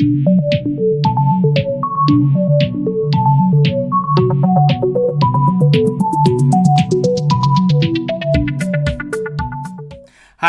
Hi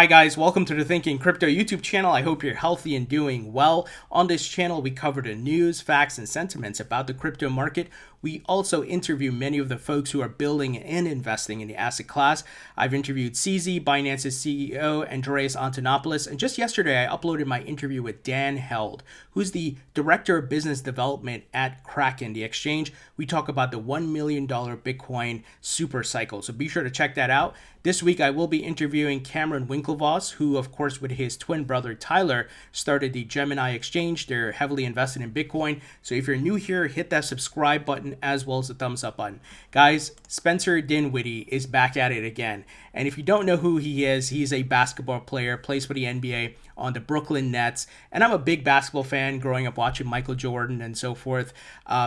guys, welcome to the Thinking Crypto YouTube channel. I hope you're healthy and doing well. On this channel, we cover the news, facts, and sentiments about the crypto market. We also interview many of the folks who are building and investing in the asset class. I've interviewed CZ, Binance's CEO, Andreas Antonopoulos, and just yesterday I uploaded my interview with Dan Held, who's the Director of Business Development at Kraken, the exchange. We talk about the $1 million Bitcoin super cycle, so be sure to check that out. This week I will be interviewing Cameron Winklevoss, who of course with his twin brother Tyler started the Gemini exchange. They're heavily invested in Bitcoin. So if you're new here, hit that subscribe button as well as the thumbs up button. Guys, Spencer Dinwiddie is back at it again. And if you don't know who he is, he's a basketball player, plays for the NBA on the Brooklyn Nets. And I'm a big basketball fan growing up watching Michael Jordan and so forth.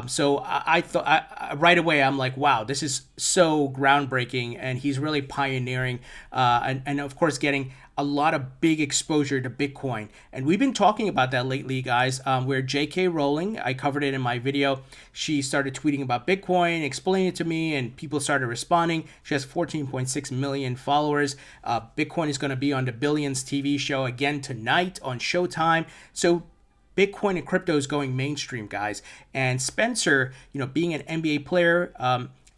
So I thought right away, I'm like, wow, this is so groundbreaking. And he's really pioneering and of course, getting a lot of big exposure to Bitcoin. And we've been talking about that lately, guys, where J.K. Rowling, I covered it in my video, she started tweeting about Bitcoin, explaining it to me, and people started responding. She has 14.6 million followers. Bitcoin is going to be on the Billions TV show again tonight on Showtime. So Bitcoin and crypto is going mainstream, guys. And Spencer, being an NBA player,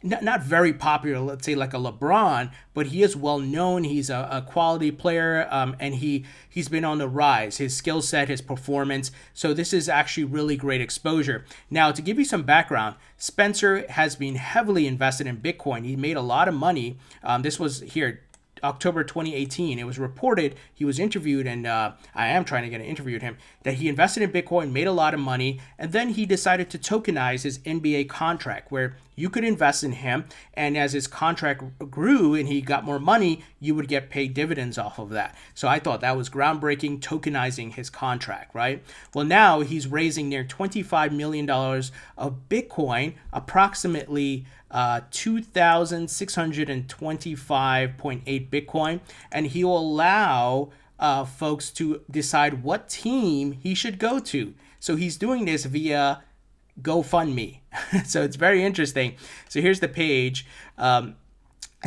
not very popular, let's say like a LeBron, but he is well known. He's a quality player, and he's been on the rise. His skill set, his performance. So this is actually really great exposure. Now, to give you some background, Spencer has been heavily invested in Bitcoin. He made a lot of money. This was here, October 2018. It was reported, he was interviewed, and I am trying to get an interview with him, that he invested in Bitcoin, made a lot of money, and then he decided to tokenize his NBA contract, where you could invest in him, and as his contract grew and he got more money, you would get paid dividends off of that. So I thought that was groundbreaking, tokenizing his contract, right? Well, now he's raising near $25 million of Bitcoin, approximately 2,625.8 Bitcoin, and he will allow folks to decide what team he should go to. So he's doing this via GoFundMe. So it's very interesting. So here's the page. It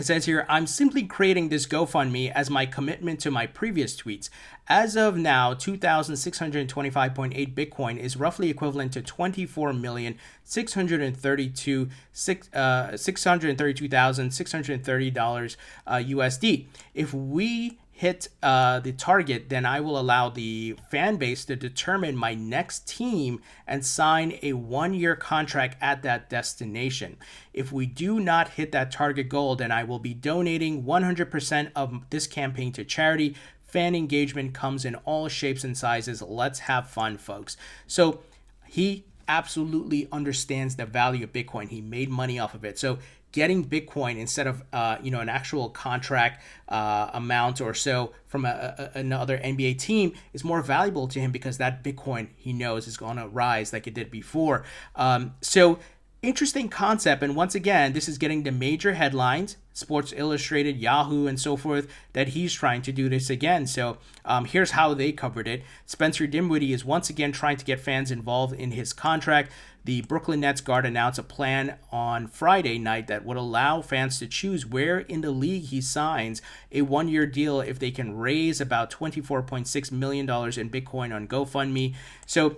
says here, I'm simply creating this GoFundMe as my commitment to my previous tweets. As of now, 2,625.8 Bitcoin is roughly equivalent to 24,632,630 USD. If we hit the target, then I will allow the fan base to determine my next team and sign a 1-year contract at that destination. If we do not hit that target goal, then I will be donating 100% of this campaign to charity. Fan engagement comes in all shapes and sizes. Let's have fun, folks. So he absolutely understands the value of Bitcoin. He made money off of it. So getting Bitcoin instead of an actual contract amount or so from another NBA team is more valuable to him because that Bitcoin he knows is going to rise like it did before. So interesting concept. And once again, this is getting the major headlines, Sports Illustrated, Yahoo, and so forth, that he's trying to do this again. So here's how they covered it. Spencer Dinwiddie is once again trying to get fans involved in his contract. The Brooklyn Nets guard announced a plan on Friday night that would allow fans to choose where in the league he signs a 1-year deal if they can raise about $24.6 million in Bitcoin on GoFundMe. So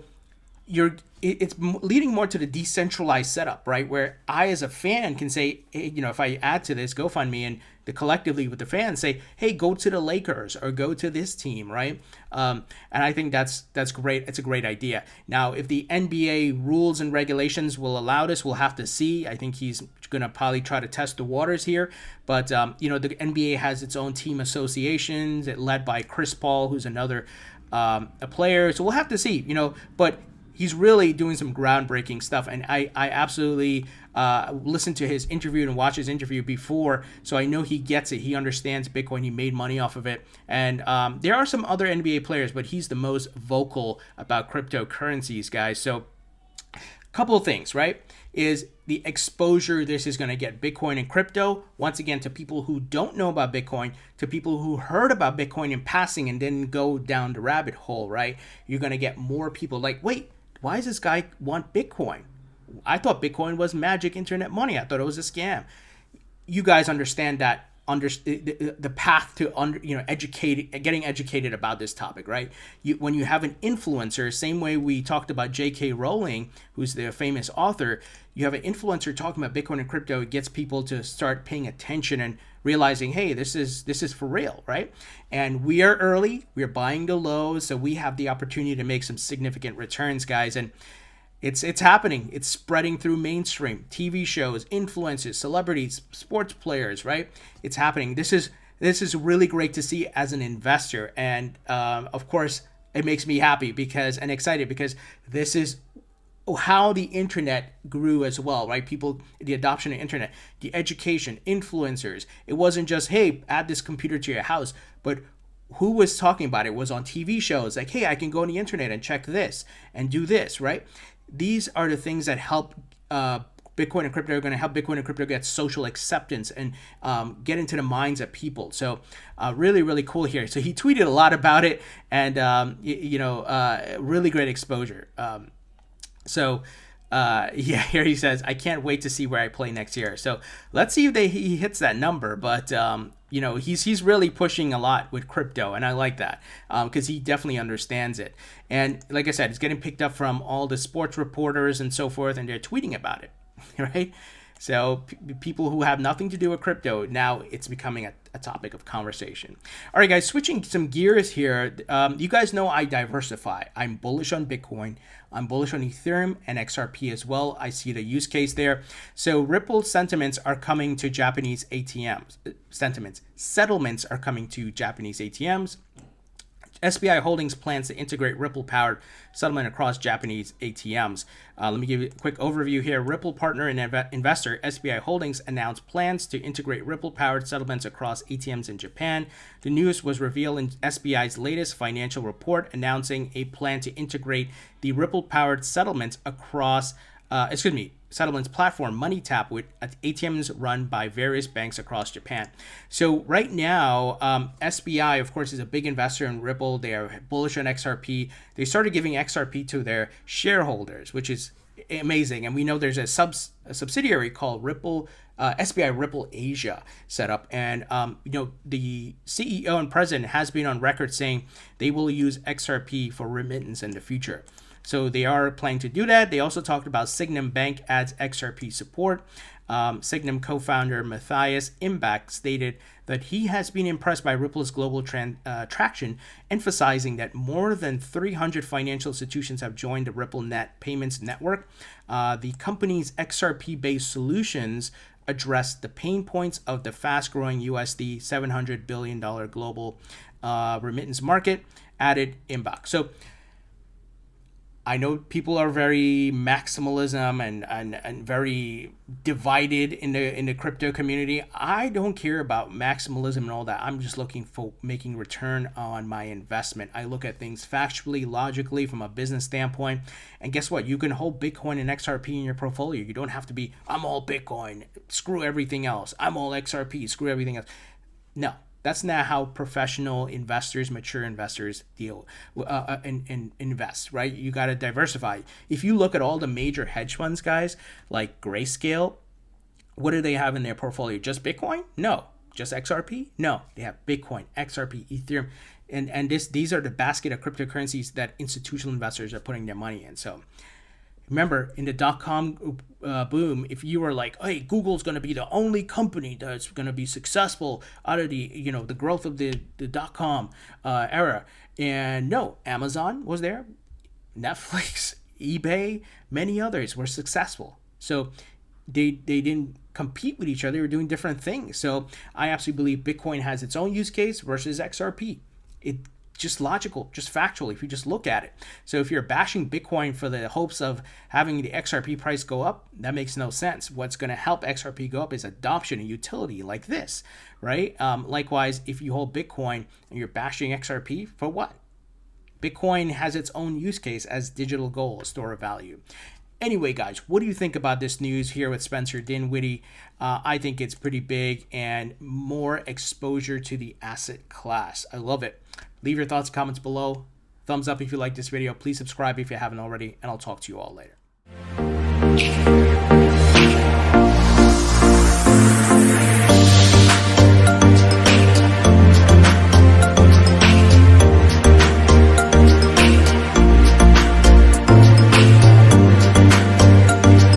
it's leading more to the decentralized setup, right? Where I, as a fan, can say, hey, if I add to this GoFundMe and the collectively with the fans say, hey, go to the Lakers or go to this team, right? And I think that's great. It's a great idea. Now, if the NBA rules and regulations will allow this, we'll have to see. I think he's going to probably try to test the waters here. But, the NBA has its own team associations, led by Chris Paul, who's another a player. So we'll have to see, but he's really doing some groundbreaking stuff, and I absolutely listened to his interview and watched his interview before, so I know he gets it. He understands Bitcoin. He made money off of it, and there are some other NBA players, but he's the most vocal about cryptocurrencies, guys. So Couple of things, right? Is the exposure this is going to get Bitcoin and crypto, once again, to people who don't know about Bitcoin, to people who heard about Bitcoin in passing and didn't go down the rabbit hole, right? You're going to get more people like, wait, why does this guy want Bitcoin? I thought Bitcoin was magic internet money. I thought it was a scam. You guys understand that the path to getting educated about this topic, right? When you have an influencer, same way we talked about J.K. Rowling, who's the famous author, you have an influencer talking about Bitcoin and crypto, it gets people to start paying attention and realizing, hey, this is for real, right? And we are early, we're buying the lows, so we have the opportunity to make some significant returns, guys. And it's happening. It's spreading through mainstream TV shows, influencers, celebrities, sports players, right? It's happening. This is really great to see as an investor, and of course, it makes me happy and excited because this is how the internet grew as well, right? The adoption of internet, the education, influencers. It wasn't just, hey, add this computer to your house, but who was talking about it? It was on TV shows like, hey, I can go on the internet and check this and do this, right? These are the things that help Bitcoin and crypto are going to help Bitcoin and crypto get social acceptance and get into the minds of people. So really, really cool here. So he tweeted a lot about it and, really great exposure. Here he says, I can't wait to see where I play next year. So let's see if he hits that number. But, he's really pushing a lot with crypto. And I like that because he definitely understands it. And like I said, it's getting picked up from all the sports reporters and so forth. And they're tweeting about it, right? So people who have nothing to do with crypto, now it's becoming a topic of conversation. All right, guys, switching some gears here. You guys know I diversify. I'm bullish on Bitcoin. I'm bullish on Ethereum and XRP as well. I see the use case there. So Ripple settlements are coming to Japanese ATMs. Settlements are coming to Japanese ATMs. SBI Holdings plans to integrate Ripple-powered settlement across Japanese ATMs. Let me give you a quick overview here. Ripple partner and investor SBI Holdings announced plans to integrate Ripple-powered settlements across ATMs in Japan. The news was revealed in SBI's latest financial report, announcing a plan to integrate the Ripple-powered settlements across settlements platform MoneyTap with ATMs run by various banks across Japan. So right now, SBI, of course, is a big investor in Ripple. They are bullish on XRP. They started giving XRP to their shareholders, which is amazing. And we know there's a subsidiary called Ripple, SBI Ripple Asia set up. And, the CEO and president has been on record saying they will use XRP for remittance in the future. So they are planning to do that. They also talked about Sygnum Bank adds XRP support. Sygnum co-founder Matthias Imbach stated that he has been impressed by Ripple's global traction, emphasizing that more than 300 financial institutions have joined the RippleNet payments network. The company's XRP-based solutions address the pain points of the fast-growing USD $700 billion global remittance market, added Imbach. So I know people are very maximalism and very divided in the crypto community. I don't care about maximalism and all that. I'm just looking for making return on my investment. I look at things factually, logically, from a business standpoint. And guess what? You can hold Bitcoin and XRP in your portfolio. You don't have to be, I'm all Bitcoin, screw everything else. I'm all XRP, screw everything else. No. That's not how professional investors, mature investors deal and invest, right? You got to diversify. If you look at all the major hedge funds, guys, like Grayscale, what do they have in their portfolio? Just Bitcoin? No. Just XRP? No. They have Bitcoin, XRP, Ethereum, and these are the basket of cryptocurrencies that institutional investors are putting their money in. So remember, in the .com boom, if you were like, hey, Google's going to be the only company that's going to be successful out of the growth of the .com era. And no, Amazon was there, Netflix, eBay, many others were successful. So they didn't compete with each other. They were doing different things. So I absolutely believe Bitcoin has its own use case versus XRP. It just logical, just factual, if you just look at it. So if you're bashing Bitcoin for the hopes of having the XRP price go up, that makes no sense. What's going to help XRP go up is adoption and utility like this, right? Likewise, if you hold Bitcoin and you're bashing XRP, for what? Bitcoin has its own use case as digital gold, a store of value. Anyway, guys, what do you think about this news here with Spencer Dinwiddie? I think it's pretty big and more exposure to the asset class. I love it. Leave your thoughts, comments below. Thumbs up if you like this video. Please subscribe if you haven't already, and I'll talk to you all later.